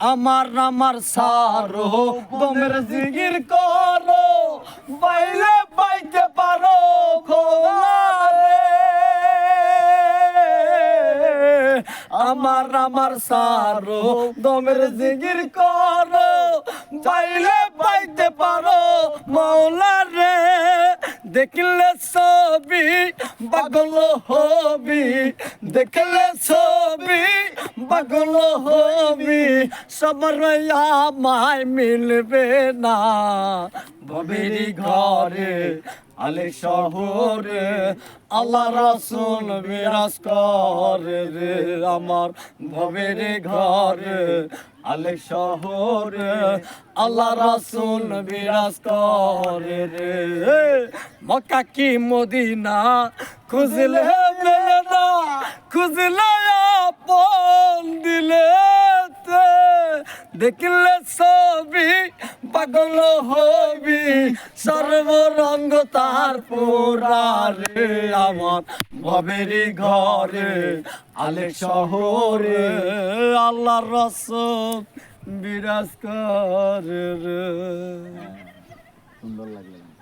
আমার আমার সারো দমের জিগির করো বাইলে পাইতে পারো খোলারে আমার আমার সারো দমের জিগির করো বাইলে পাইতে পারো মৌলারে দেখলে ছবি পাগল হবি দেখলে ছবি পাগল হবি সবার আমায় মিলবে না ভবের ঘরে আলে শহরে আল্লাহ রাসূল বিরাজ করে রে আমার ভবের ঘরে আলে শহরে আল্লাহ রাসূল বিরাজ করে রে মক্কা কি মদিনা খুঁজলে মেলে না খুঁজলে আপন দিলে দেখলে ছবি পাগল হবি সর্বরঙ্গ তার পুরারে আমার ভবের ঘরে আলে শহরে আল্লাহর রাসূল বিরাজ করে রে। সুন্দর লাগলো।